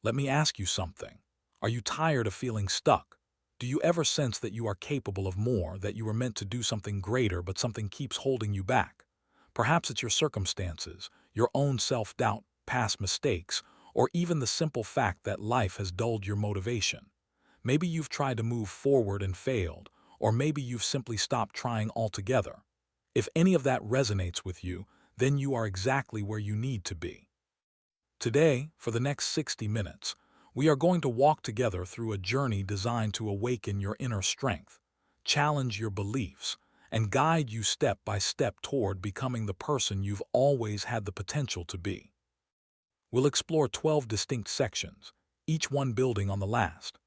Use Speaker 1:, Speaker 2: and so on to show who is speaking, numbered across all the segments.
Speaker 1: Let me ask you something. Are you tired of feeling stuck? Do you ever sense that you are capable of more, that you were meant to do something greater, but something keeps holding you back? Perhaps it's your circumstances, your own self-doubt, past mistakes, or even the simple fact that life has dulled your motivation. Maybe you've tried to move forward and failed, or maybe you've simply stopped trying altogether. If any of that resonates with you, then you are exactly where you need to be. Today, for the next 60 minutes, we are going to walk together through a journey designed to awaken your inner strength, challenge your beliefs, and guide you step by step toward becoming the person you've always had the potential to be. We'll explore 12 distinct sections, each one building on the last.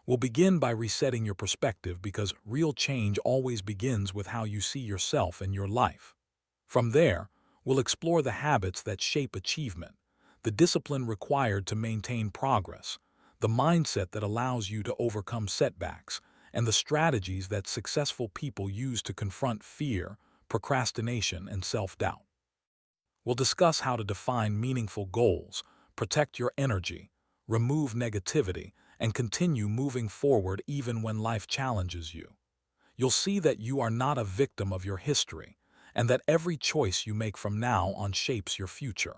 Speaker 1: We'll begin by resetting your perspective because real change always begins with how you see yourself and your life. From there, we'll explore the habits that shape achievement, the discipline required to maintain progress, the mindset that allows you to overcome setbacks, and the strategies that successful people use to confront fear, procrastination, and self-doubt. We'll discuss how to define meaningful goals, protect your energy, remove negativity, and continue moving forward even when life challenges you. You'll see that you are not a victim of your history, and that every choice you make from now on shapes your future.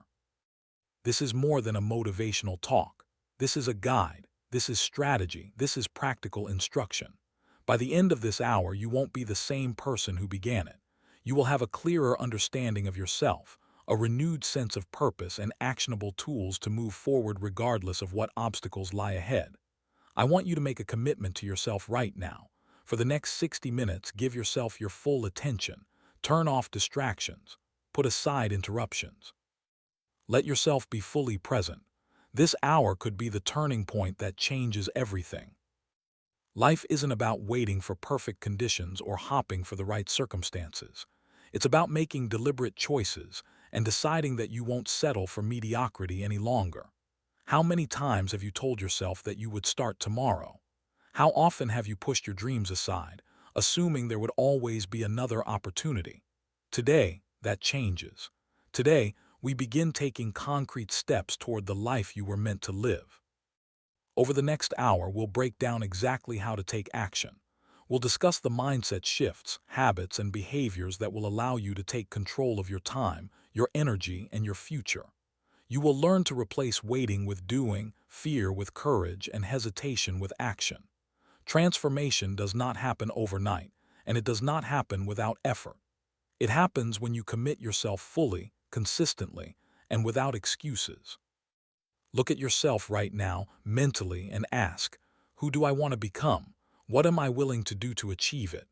Speaker 1: This is more than a motivational talk. This is a guide. This is strategy. This is practical instruction. By the end of this hour, you won't be the same person who began it. You will have a clearer understanding of yourself, a renewed sense of purpose, and actionable tools to move forward regardless of what obstacles lie ahead. I want you to make a commitment to yourself right now. For the next 60 minutes, give yourself your full attention. Turn off distractions. Put aside interruptions. Let yourself be fully present. This hour could be the turning point that changes everything. Life isn't about waiting for perfect conditions or hopping for the right circumstances. It's about making deliberate choices and deciding that you won't settle for mediocrity any longer. How many times have you told yourself that you would start tomorrow? How often have you pushed your dreams aside, assuming there would always be another opportunity? Today, that changes. Today, we begin taking concrete steps toward the life you were meant to live. Over the next hour, we'll break down exactly how to take action. We'll discuss the mindset shifts, habits, and behaviors that will allow you to take control of your time, your energy, and your future. You will learn to replace waiting with doing, fear with courage, and hesitation with action. Transformation does not happen overnight, and it does not happen without effort. It happens when you commit yourself fully, consistently, and without excuses. Look at yourself right now, mentally, and ask, who do I want to become? What am I willing to do to achieve it?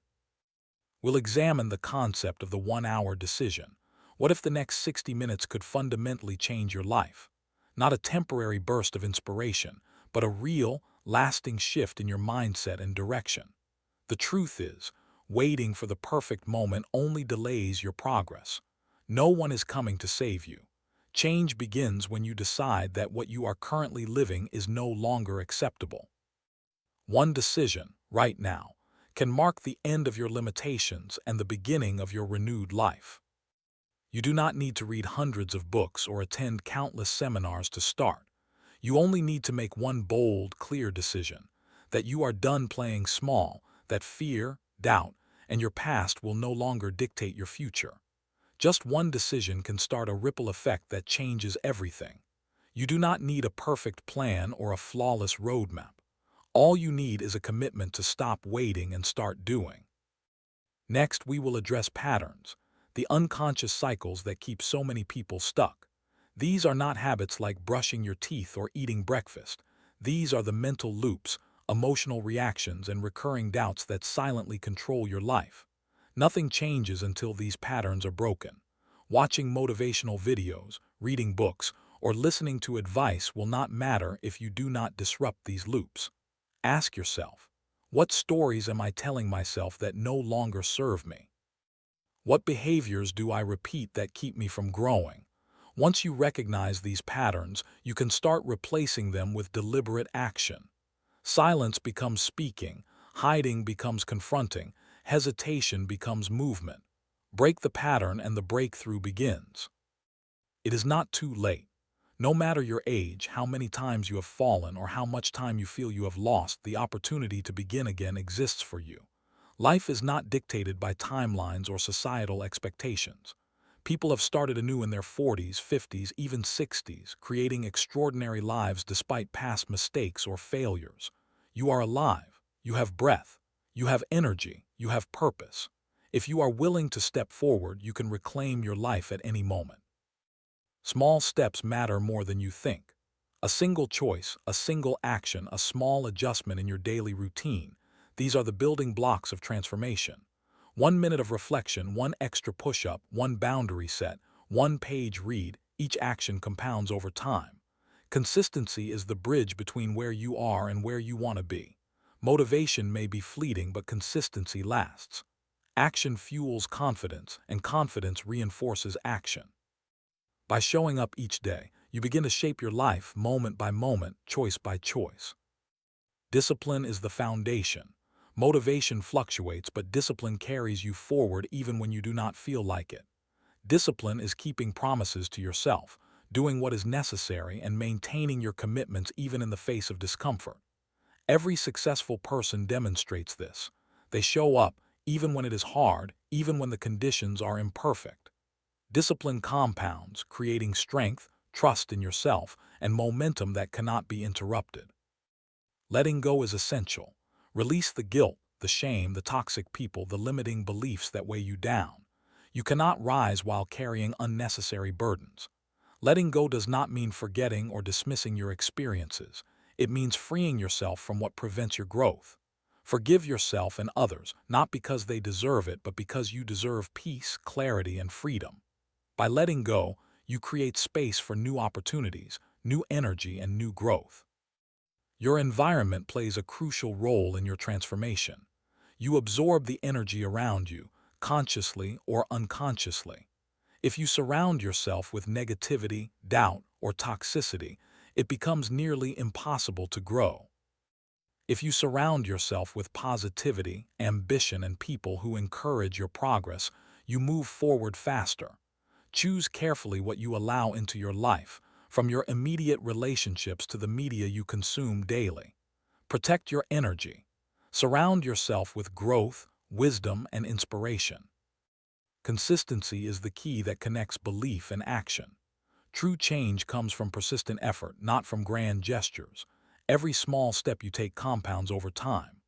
Speaker 1: We'll examine the concept of the 1-hour decision. What if the next 60 minutes could fundamentally change your life? Not a temporary burst of inspiration, but a real, lasting shift in your mindset and direction. The truth is, waiting for the perfect moment only delays your progress. No one is coming to save you. Change begins when you decide that what you are currently living is no longer acceptable. One decision, right now, can mark the end of your limitations and the beginning of your renewed life. You do not need to read hundreds of books or attend countless seminars to start. You only need to make one bold, clear decision, that you are done playing small, that fear, doubt, and your past will no longer dictate your future. Just one decision can start a ripple effect that changes everything. You do not need a perfect plan or a flawless roadmap. All you need is a commitment to stop waiting and start doing. Next, we will address patterns, the unconscious cycles that keep so many people stuck. These are not habits like brushing your teeth or eating breakfast. These are the mental loops, emotional reactions, and recurring doubts that silently control your life. Nothing changes until these patterns are broken. Watching motivational videos, reading books, or listening to advice will not matter if you do not disrupt these loops. Ask yourself, what stories am I telling myself that no longer serve me? What behaviors do I repeat that keep me from growing? Once you recognize these patterns, you can start replacing them with deliberate action. Silence becomes speaking, hiding becomes confronting, hesitation becomes movement. Break the pattern and the breakthrough begins. It is not too late. No matter your age, how many times you have fallen, or how much time you feel you have lost, the opportunity to begin again exists for you. Life is not dictated by timelines or societal expectations. People have started anew in their 40s, 50s, even 60s, creating extraordinary lives despite past mistakes or failures. You are alive. You have breath. You have energy. You have purpose. If you are willing to step forward, you can reclaim your life at any moment. Small steps matter more than you think. A single choice, a single action, a small adjustment in your daily routine, these are the building blocks of transformation. 1 minute of reflection, one extra push-up, one boundary set, one page read, each action compounds over time. Consistency is the bridge between where you are and where you want to be. Motivation may be fleeting, but consistency lasts. Action fuels confidence, and confidence reinforces action. By showing up each day, you begin to shape your life moment by moment, choice by choice. Discipline is the foundation. Motivation fluctuates, but discipline carries you forward even when you do not feel like it. Discipline is keeping promises to yourself, doing what is necessary, and maintaining your commitments even in the face of discomfort. Every successful person demonstrates this. They show up even when it is hard, even when the conditions are imperfect. Discipline compounds, creating strength, trust in yourself, and momentum that cannot be interrupted. Letting go is essential. Release the guilt, the shame, the toxic people, the limiting beliefs that weigh you down. You cannot rise while carrying unnecessary burdens. Letting go does not mean forgetting or dismissing your experiences. It means freeing yourself from what prevents your growth. Forgive yourself and others, not because they deserve it, but because you deserve peace, clarity, and freedom. By letting go, you create space for new opportunities, new energy, and new growth. Your environment plays a crucial role in your transformation. You absorb the energy around you, consciously or unconsciously. If you surround yourself with negativity, doubt, or toxicity, it becomes nearly impossible to grow. If you surround yourself with positivity, ambition, and people who encourage your progress, you move forward faster. Choose carefully what you allow into your life, from your immediate relationships to the media you consume daily. Protect your energy. Surround yourself with growth, wisdom, and inspiration. Consistency is the key that connects belief and action. True change comes from persistent effort, not from grand gestures. Every small step you take compounds over time.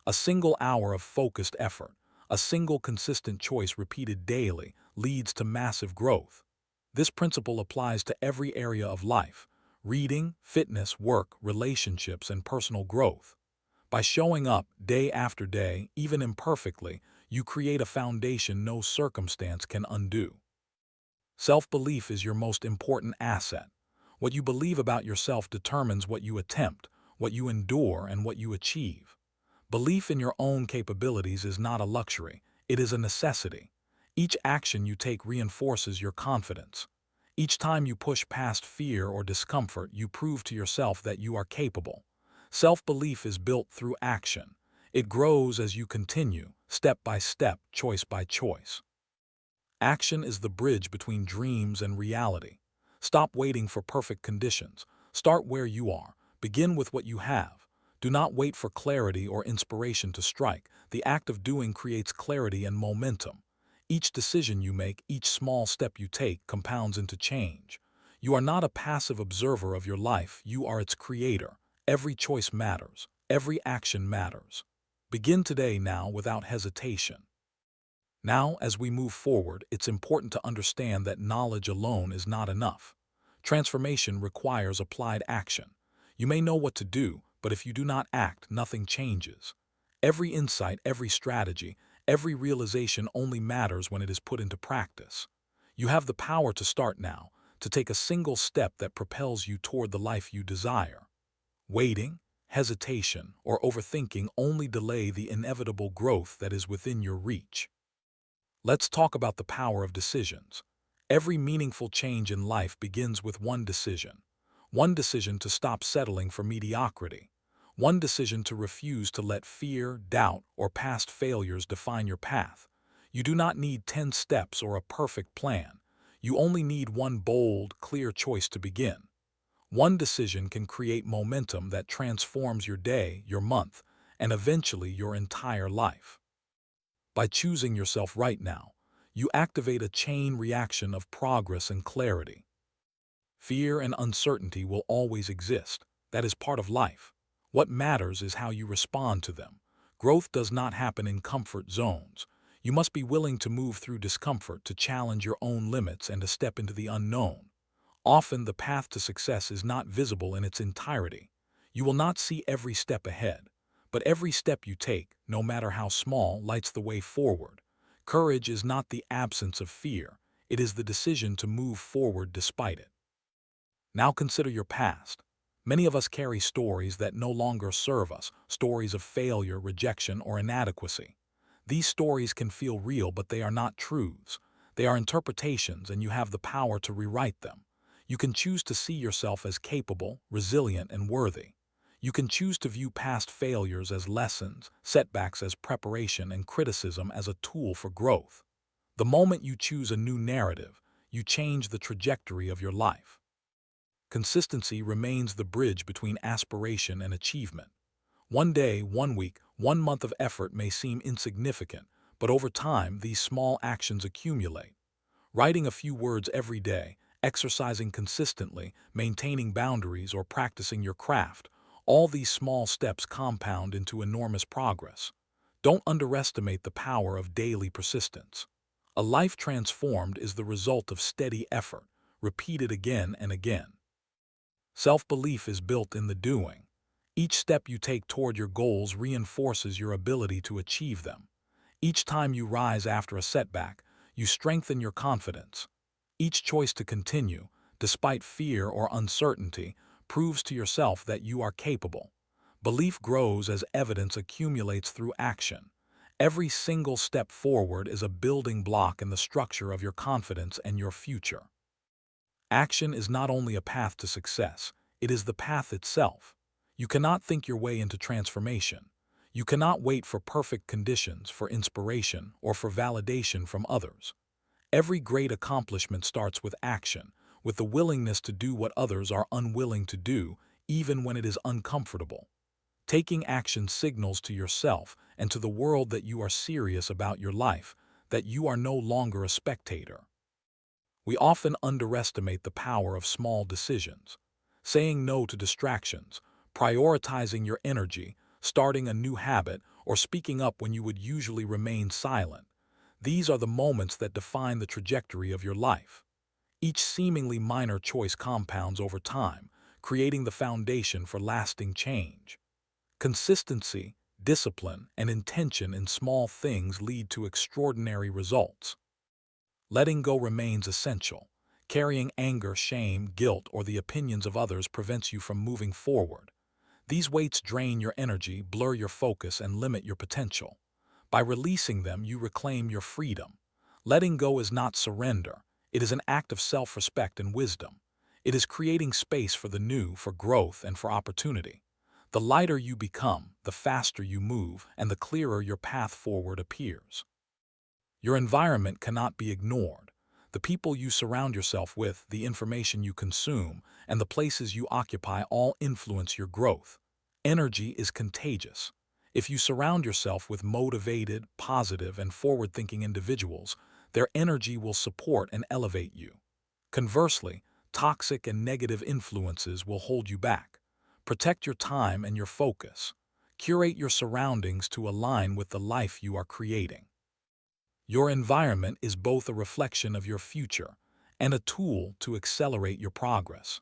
Speaker 1: A single hour of focused effort, a single consistent choice repeated daily, leads to massive growth. This principle applies to every area of life: reading, fitness, work, relationships, and personal growth. By showing up day after day, even imperfectly, you create a foundation no circumstance can undo. Self-belief is your most important asset. What you believe about yourself determines what you attempt, what you endure, and what you achieve. Belief in your own capabilities is not a luxury, it is a necessity. Each action you take reinforces your confidence. Each time you push past fear or discomfort, you prove to yourself that you are capable. Self-belief is built through action. It grows as you continue, step by step, choice by choice. Action is the bridge between dreams and reality. Stop waiting for perfect conditions. Start where you are. Begin with what you have. Do not wait for clarity or inspiration to strike. The act of doing creates clarity and momentum. Each decision you make, each small step you take, compounds into change. You are not a passive observer of your life, you are its creator. Every choice matters. Every action matters. Begin today now without hesitation. Now, as we move forward, it's important to understand that knowledge alone is not enough. Transformation requires applied action. You may know what to do, but if you do not act, nothing changes. Every insight, every strategy, every realization only matters when it is put into practice. You have the power to start now, to take a single step that propels you toward the life you desire. Waiting, hesitation, or overthinking only delay the inevitable growth that is within your reach. Let's talk about the power of decisions. Every meaningful change in life begins with one decision. One decision to stop settling for mediocrity. One decision to refuse to let fear, doubt, or past failures define your path. You do not need 10 steps or a perfect plan. You only need one bold, clear choice to begin. One decision can create momentum that transforms your day, your month, and eventually your entire life. By choosing yourself right now, you activate a chain reaction of progress and clarity. Fear and uncertainty will always exist. That is part of life. What matters is how you respond to them. Growth does not happen in comfort zones. You must be willing to move through discomfort, to challenge your own limits, and to step into the unknown. Often the path to success is not visible in its entirety. You will not see every step ahead, but every step you take, no matter how small, lights the way forward. Courage is not the absence of fear. It is the decision to move forward despite it. Now consider your past. Many of us carry stories that no longer serve us, stories of failure, rejection, or inadequacy. These stories can feel real, but they are not truths. They are interpretations, and you have the power to rewrite them. You can choose to see yourself as capable, resilient, and worthy. You can choose to view past failures as lessons, setbacks as preparation, and criticism as a tool for growth. The moment you choose a new narrative, you change the trajectory of your life. Consistency remains the bridge between aspiration and achievement. One day, 1 week, 1 month of effort may seem insignificant, but over time, these small actions accumulate. Writing a few words every day, exercising consistently, maintaining boundaries, or practicing your craft, all these small steps compound into enormous progress. Don't underestimate the power of daily persistence. A life transformed is the result of steady effort, repeated again and again. Self-belief is built in the doing. Each step you take toward your goals reinforces your ability to achieve them. Each time you rise after a setback, you strengthen your confidence. Each choice to continue, despite fear or uncertainty, proves to yourself that you are capable. Belief grows as evidence accumulates through action. Every single step forward is a building block in the structure of your confidence and your future. Action is not only a path to success, it is the path itself. You cannot think your way into transformation. You cannot wait for perfect conditions, for inspiration, or for validation from others. Every great accomplishment starts with action, with the willingness to do what others are unwilling to do, even when it is uncomfortable. Taking action signals to yourself and to the world that you are serious about your life, that you are no longer a spectator. We often underestimate the power of small decisions. Saying no to distractions, prioritizing your energy, starting a new habit, or speaking up when you would usually remain silent. These are the moments that define the trajectory of your life. Each seemingly minor choice compounds over time, creating the foundation for lasting change. Consistency, discipline, and intention in small things lead to extraordinary results. Letting go remains essential. Carrying anger, shame, guilt, or the opinions of others prevents you from moving forward. These weights drain your energy, blur your focus, and limit your potential. By releasing them, you reclaim your freedom. Letting go is not surrender. It is an act of self-respect and wisdom. It is creating space for the new, for growth, and for opportunity. The lighter you become, the faster you move, and the clearer your path forward appears. Your environment cannot be ignored. The people you surround yourself with, the information you consume, and the places you occupy all influence your growth. Energy is contagious. If you surround yourself with motivated, positive, and forward-thinking individuals, their energy will support and elevate you. Conversely, toxic and negative influences will hold you back. Protect your time and your focus. Curate your surroundings to align with the life you are creating. Your environment is both a reflection of your future and a tool to accelerate your progress.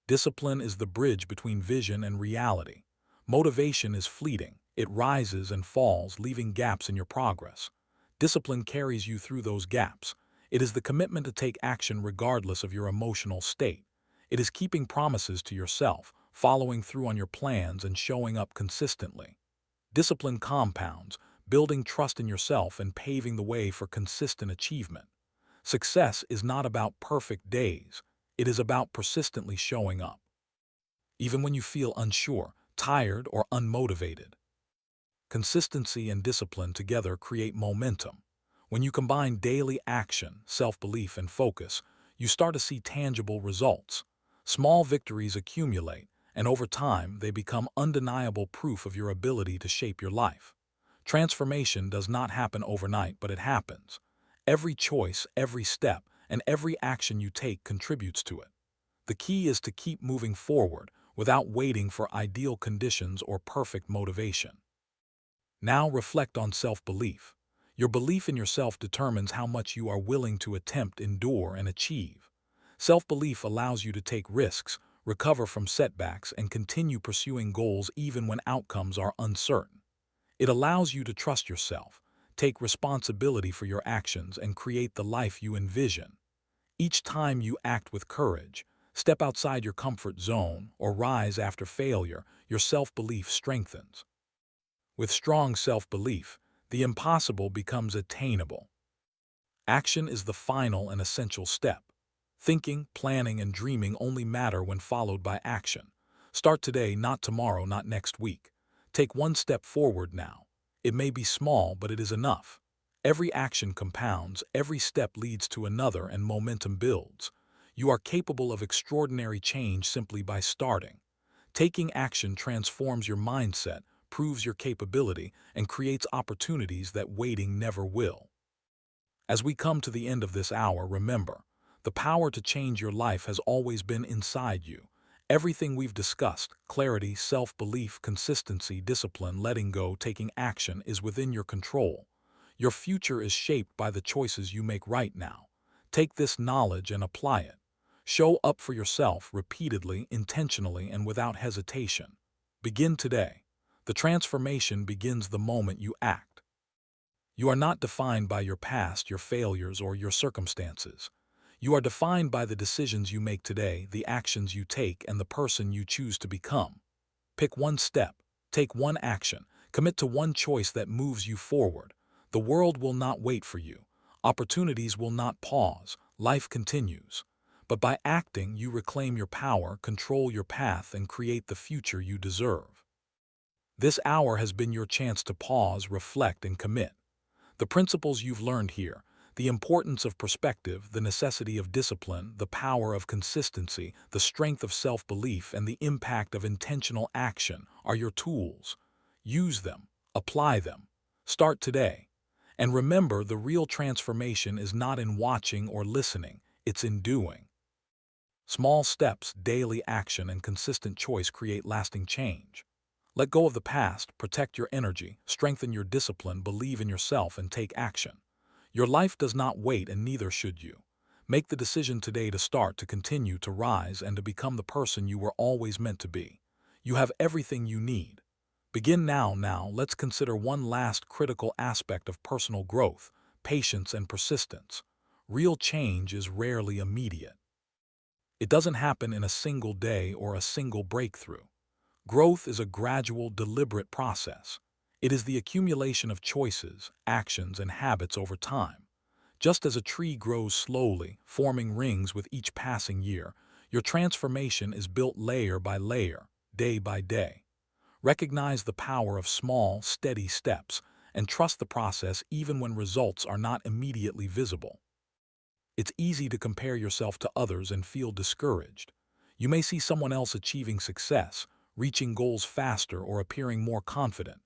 Speaker 1: Discipline is the bridge between vision and reality. Motivation is fleeting. It rises and falls, leaving gaps in your progress. Discipline carries you through those gaps. It is the commitment to take action regardless of your emotional state. It is keeping promises to yourself, following through on your plans, and showing up consistently. Discipline compounds, building trust in yourself and paving the way for consistent achievement. Success is not about perfect days. It is about persistently showing up, even when you feel unsure, tired, or unmotivated. Consistency and discipline together create momentum. When you combine daily action, self-belief, and focus, you start to see tangible results. Small victories accumulate, and over time they become undeniable proof of your ability to shape your life. Transformation does not happen overnight, but it happens. Every choice, every step, and every action you take contributes to it. The key is to keep moving forward without waiting for ideal conditions or perfect motivation. Now reflect on self-belief. Your belief in yourself determines how much you are willing to attempt, endure, and achieve. Self-belief allows you to take risks, recover from setbacks, and continue pursuing goals even when outcomes are uncertain. It allows you to trust yourself, take responsibility for your actions, and create the life you envision. Each time you act with courage, step outside your comfort zone, or rise after failure, your self-belief strengthens. With strong self-belief, the impossible becomes attainable. Action is the final and essential step. Thinking, planning, and dreaming only matter when followed by action. Start today, not tomorrow, not next week. Take one step forward now. It may be small, but it is enough. Every action compounds, every step leads to another, and momentum builds. You are capable of extraordinary change simply by starting. Taking action transforms your mindset, proves your capability, and creates opportunities that waiting never will. As we come to the end of this hour, remember, the power to change your life has always been inside you. Everything we've discussed, clarity, self-belief, consistency, discipline, letting go, taking action, is within your control. Your future is shaped by the choices you make right now. Take this knowledge and apply it. Show up for yourself repeatedly, intentionally, and without hesitation. Begin today. The transformation begins the moment you act. You are not defined by your past, your failures, or your circumstances. You are defined by the decisions you make today, the actions you take, and the person you choose to become. Pick one step, take one action, commit to one choice that moves you forward. The world will not wait for you. Opportunities will not pause. Life continues. But by acting, you reclaim your power, control your path, and create the future you deserve. This hour has been your chance to pause, reflect, and commit. The principles you've learned here, the importance of perspective, the necessity of discipline, the power of consistency, the strength of self-belief, and the impact of intentional action are your tools. Use them, apply them. Start today. And remember, the real transformation is not in watching or listening, it's in doing. Small steps, daily action, and consistent choice create lasting change. Let go of the past, protect your energy, strengthen your discipline, believe in yourself, and take action. Your life does not wait, and neither should you. Make the decision today to start, to continue, to rise, and to become the person you were always meant to be. You have everything you need. Begin now. Let's consider one last critical aspect of personal growth: patience and persistence. Real change is rarely immediate. It doesn't happen in a single day or a single breakthrough. Growth is a gradual, deliberate process. It is the accumulation of choices, actions, and habits over time. Just as a tree grows slowly, forming rings with each passing year, your transformation is built layer by layer, day by day. Recognize the power of small, steady steps, and trust the process even when results are not immediately visible. It's easy to compare yourself to others and feel discouraged. You may see someone else achieving success, reaching goals faster, or appearing more confident.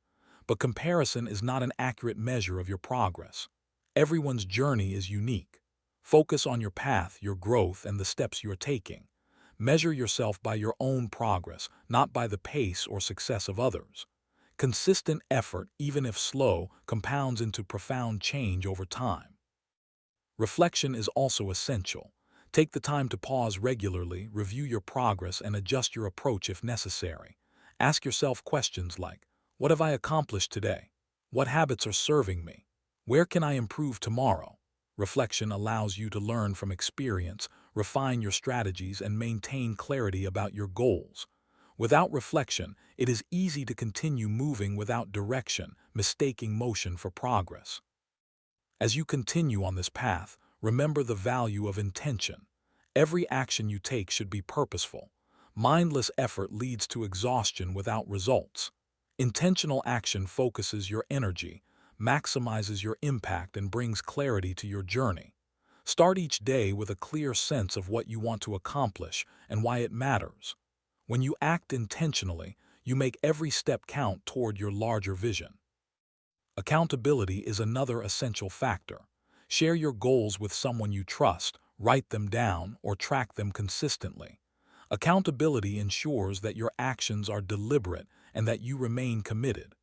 Speaker 1: But comparison is not an accurate measure of your progress. Everyone's journey is unique. Focus on your path, your growth, and the steps you're taking. Measure yourself by your own progress, not by the pace or success of others. Consistent effort, even if slow, compounds into profound change over time. Reflection is also essential. Take the time to pause regularly, review your progress, and adjust your approach if necessary. Ask yourself questions like, what have I accomplished today? What habits are serving me? Where can I improve tomorrow? Reflection allows you to learn from experience, refine your strategies, and maintain clarity about your goals. Without reflection, it is easy to continue moving without direction, mistaking motion for progress. As you continue on this path, remember the value of intention. Every action you take should be purposeful. Mindless effort leads to exhaustion without results. Intentional action focuses your energy, maximizes your impact, and brings clarity to your journey. Start each day with a clear sense of what you want to accomplish and why it matters. When you act intentionally, you make every step count toward your larger vision. Accountability is another essential factor. Share your goals with someone you trust, write them down, or track them consistently. Accountability ensures that your actions are deliberate and that you remain committed.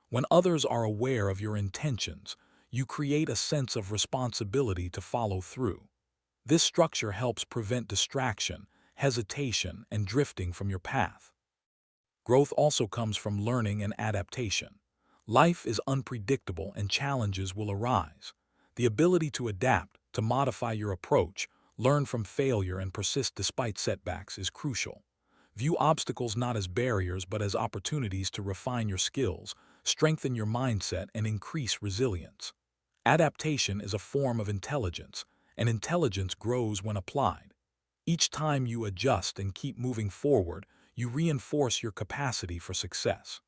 Speaker 1: When others are aware of your intentions, you create a sense of responsibility to follow through. This structure helps prevent distraction, hesitation, and drifting from your path. Growth also comes from learning and adaptation. Life is unpredictable and challenges will arise. The ability to adapt, to modify your approach, learn from failure and persist despite setbacks is crucial. View obstacles not as barriers but as opportunities to refine your skills, strengthen your mindset, and increase resilience. Adaptation is a form of intelligence, and intelligence grows when applied. Each time you adjust and keep moving forward, you reinforce your capacity for success.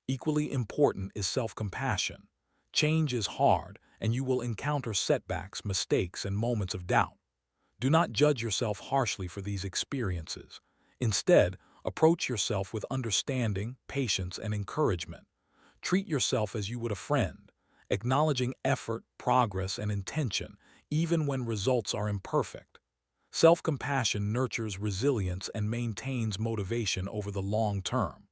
Speaker 1: Equally important is self-compassion. Change is hard, and you will encounter setbacks, mistakes, and moments of doubt. Do not judge yourself harshly for these experiences. Instead, approach yourself with understanding, patience, and encouragement. Treat yourself as you would a friend, acknowledging effort, progress, and intention, even when results are imperfect. Self-compassion nurtures resilience and maintains motivation over the long term.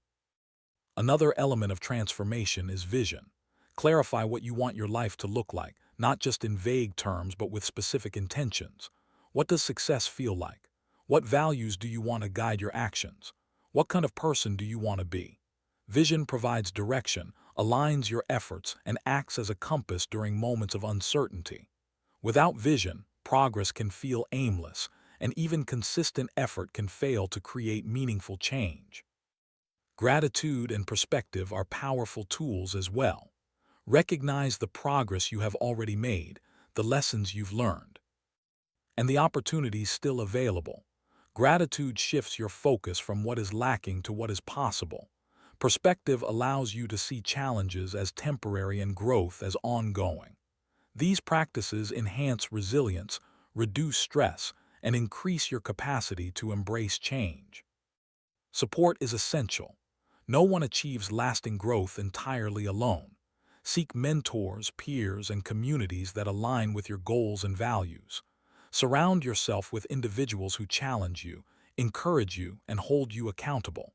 Speaker 1: Another element of transformation is vision. Clarify what you want your life to look like, not just in vague terms but with specific intentions. What does success feel like? What values do you want to guide your actions? What kind of person do you want to be? Vision provides direction, aligns your efforts, and acts as a compass during moments of uncertainty. Without vision, progress can feel aimless, and even consistent effort can fail to create meaningful change. Gratitude and perspective are powerful tools as well. Recognize the progress you have already made, the lessons you've learned, and the opportunities still available. Gratitude shifts your focus from what is lacking to what is possible. Perspective allows you to see challenges as temporary and growth as ongoing. These practices enhance resilience, reduce stress, and increase your capacity to embrace change. Support is essential. No one achieves lasting growth entirely alone. Seek mentors, peers, and communities that align with your goals and values. Surround yourself with individuals who challenge you, encourage you, and hold you accountable.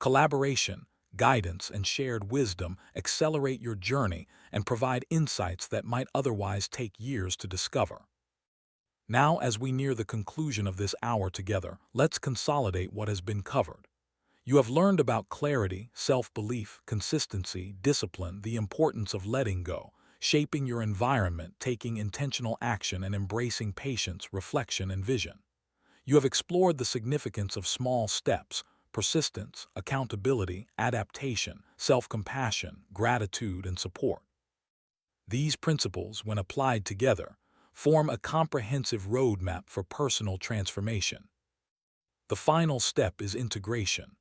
Speaker 1: Collaboration, guidance, and shared wisdom accelerate your journey and provide insights that might otherwise take years to discover. Now, as we near the conclusion of this hour together, let's consolidate what has been covered. You have learned about clarity, self-belief, consistency, discipline, the importance of letting go, shaping your environment, taking intentional action, and embracing patience, reflection, and vision. You have explored the significance of small steps, persistence, accountability, adaptation, self-compassion, gratitude, and support. These principles, when applied together, form a comprehensive roadmap for personal transformation. The final step is integration.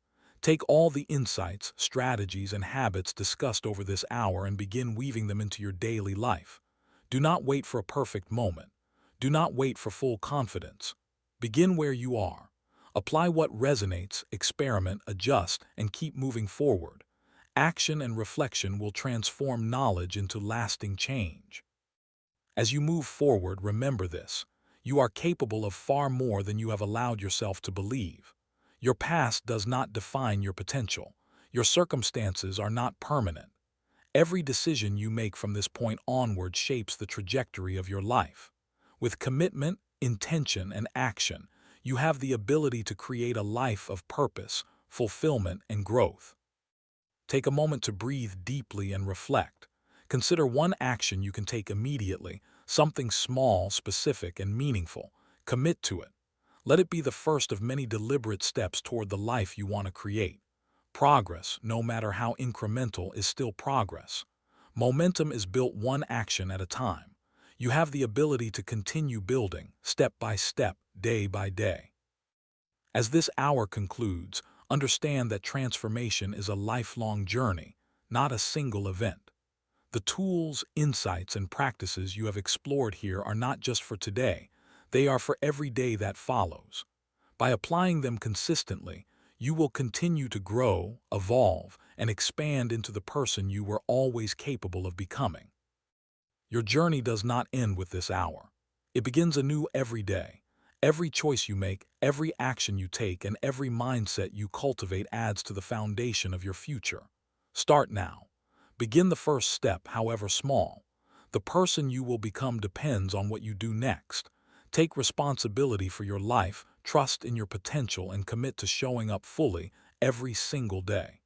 Speaker 1: Take all the insights, strategies, and habits discussed over this hour and begin weaving them into your daily life. Do not wait for a perfect moment. Do not wait for full confidence. Begin where you are. Apply what resonates, experiment, adjust, and keep moving forward. Action and reflection will transform knowledge into lasting change. As you move forward, remember this: you are capable of far more than you have allowed yourself to believe. Your past does not define your potential. Your circumstances are not permanent. Every decision you make from this point onward shapes the trajectory of your life. With commitment, intention, and action, you have the ability to create a life of purpose, fulfillment, and growth. Take a moment to breathe deeply and reflect. Consider one action you can take immediately, something small, specific, and meaningful. Commit to it. Let it be the first of many deliberate steps toward the life you want to create. Progress, no matter how incremental, is still progress. Momentum is built one action at a time. You have the ability to continue building, step by step, day by day. As this hour concludes, understand that transformation is a lifelong journey, not a single event. The tools, insights, and practices you have explored here are not just for today, they are for every day that follows. By applying them consistently, you will continue to grow, evolve, and expand into the person you were always capable of becoming. Your journey does not end with this hour. It begins anew every day. Every choice you make, every action you take, and every mindset you cultivate adds to the foundation of your future. Start now. Begin the first step, however small. The person you will become depends on what you do next. Take responsibility for your life, trust in your potential, and commit to showing up fully every single day.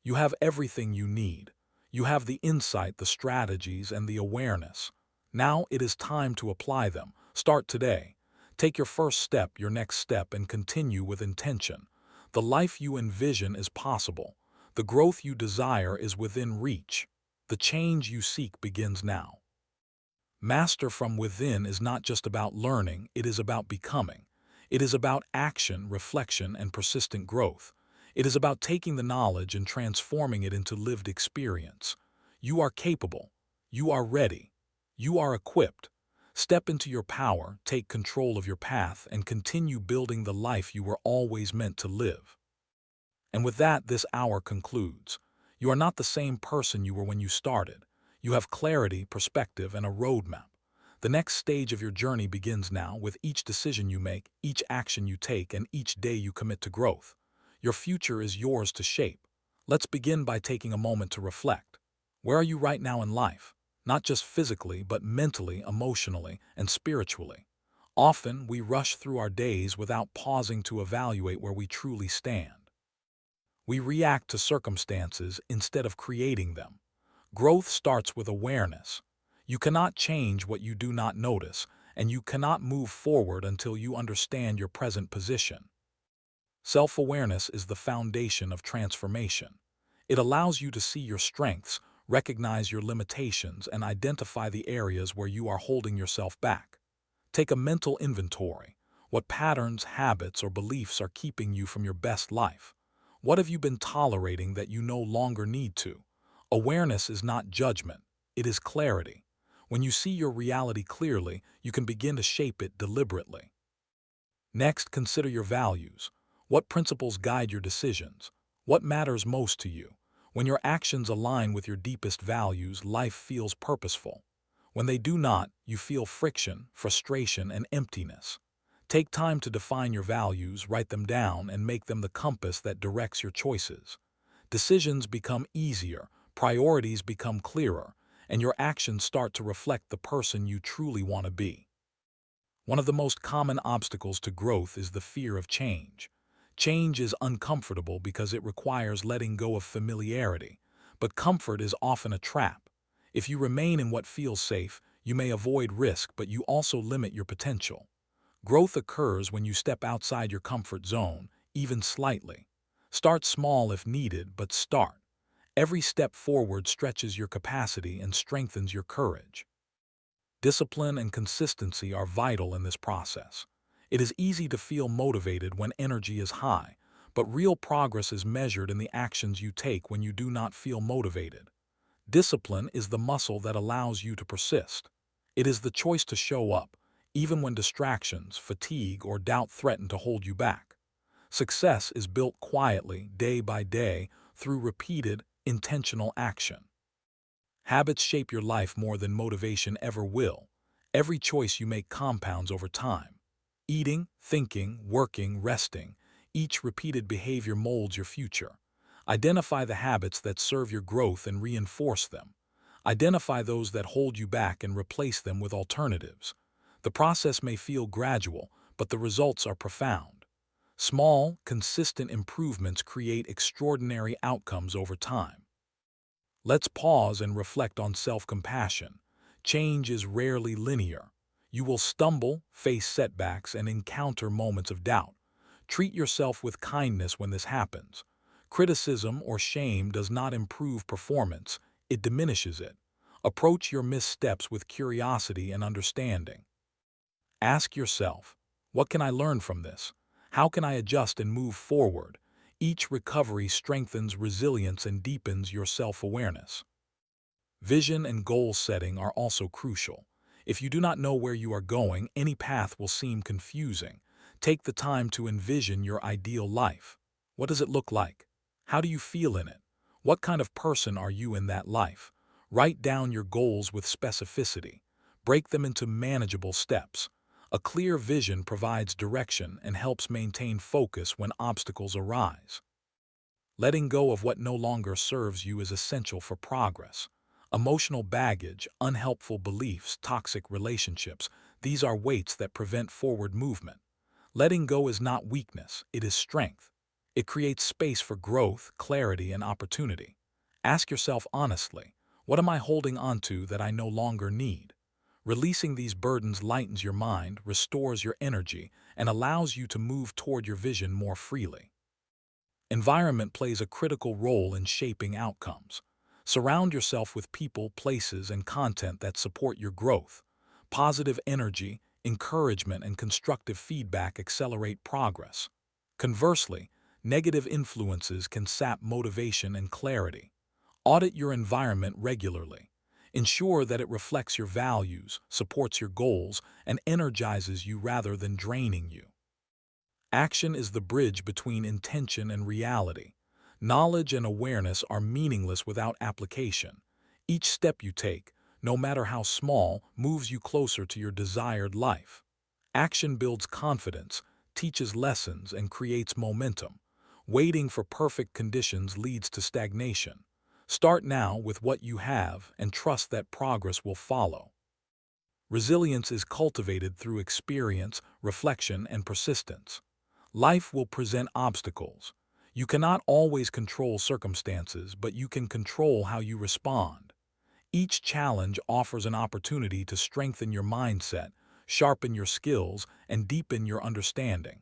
Speaker 1: You have everything you need. You have the insight, the strategies, and the awareness. Now it is time to apply them. Start today. Take your first step, your next step, and continue with intention. The life you envision is possible. The growth you desire is within reach. The change you seek begins now. Master from within is not just about learning, it is about becoming. It is about action, reflection, and persistent growth. It is about taking the knowledge and transforming it into lived experience. You are capable. You are ready. You are equipped. Step into your power, take control of your path, and continue building the life you were always meant to live. And with that, this hour concludes. You are not the same person you were when you started. You have clarity, perspective, and a roadmap. The next stage of your journey begins now with each decision you make, each action you take, and each day you commit to growth. Your future is yours to shape. Let's begin by taking a moment to reflect. Where are you right now in life? Not just physically, but mentally, emotionally, and spiritually. Often, we rush through our days without pausing to evaluate where we truly stand. We react to circumstances instead of creating them. Growth starts with awareness. You cannot change what you do not notice, and you cannot move forward until you understand your present position. Self-awareness is the foundation of transformation. It allows you to see your strengths, recognize your limitations, and identify the areas where you are holding yourself back. Take a mental inventory. What patterns, habits, or beliefs are keeping you from your best life? What have you been tolerating that you no longer need to? Awareness is not judgment, it is clarity. When you see your reality clearly, you can begin to shape it deliberately. Next, consider your values. What principles guide your decisions? What matters most to you? When your actions align with your deepest values, life feels purposeful. When they do not, you feel friction, frustration, and emptiness. Take time to define your values, write them down, and make them the compass that directs your choices. Decisions become easier, priorities become clearer, and your actions start to reflect the person you truly want to be. One of the most common obstacles to growth is the fear of change. Change is uncomfortable because it requires letting go of familiarity, but comfort is often a trap. If you remain in what feels safe, you may avoid risk, but you also limit your potential. Growth occurs when you step outside your comfort zone, even slightly. Start small if needed, but start. Every step forward stretches your capacity and strengthens your courage. Discipline and consistency are vital in this process. It is easy to feel motivated when energy is high, but real progress is measured in the actions you take when you do not feel motivated. Discipline is the muscle that allows you to persist. It is the choice to show up, even when distractions, fatigue, or doubt threaten to hold you back. Success is built quietly, day by day, through repeated, intentional action. Habits shape your life more than motivation ever will. Every choice you make compounds over time. Eating, thinking, working, resting, each repeated behavior molds your future. Identify the habits that serve your growth and reinforce them. Identify those that hold you back and replace them with alternatives. The process may feel gradual, but the results are profound. Small, consistent improvements create extraordinary outcomes over time. Let's pause and reflect on self-compassion. Change is rarely linear. You will stumble, face setbacks, and encounter moments of doubt. Treat yourself with kindness when this happens. Criticism or shame does not improve performance, it diminishes it. Approach your missteps with curiosity and understanding. Ask yourself, what can I learn from this? How can I adjust and move forward? Each recovery strengthens resilience and deepens your self-awareness. Vision and goal setting are also crucial. If you do not know where you are going, any path will seem confusing. Take the time to envision your ideal life. What does it look like? How do you feel in it? What kind of person are you in that life? Write down your goals with specificity. Break them into manageable steps. A clear vision provides direction and helps maintain focus when obstacles arise. Letting go of what no longer serves you is essential for progress. Emotional baggage, unhelpful beliefs, toxic relationships, these are weights that prevent forward movement. Letting go is not weakness, it is strength. It creates space for growth, clarity, and opportunity. Ask yourself honestly, what am I holding onto that I no longer need? Releasing these burdens lightens your mind, restores your energy, and allows you to move toward your vision more freely. Environment plays a critical role in shaping outcomes. Surround yourself with people, places, and content that support your growth. Positive energy, encouragement, and constructive feedback accelerate progress. Conversely, negative influences can sap motivation and clarity. Audit your environment regularly. Ensure that it reflects your values, supports your goals, and energizes you rather than draining you. Action is the bridge between intention and reality. Knowledge and awareness are meaningless without application. Each step you take, no matter how small, moves you closer to your desired life. Action builds confidence, teaches lessons, and creates momentum. Waiting for perfect conditions leads to stagnation. Start now with what you have and trust that progress will follow. Resilience is cultivated through experience, reflection, and persistence. Life will present obstacles. You cannot always control circumstances, but you can control how you respond. Each challenge offers an opportunity to strengthen your mindset, sharpen your skills, and deepen your understanding.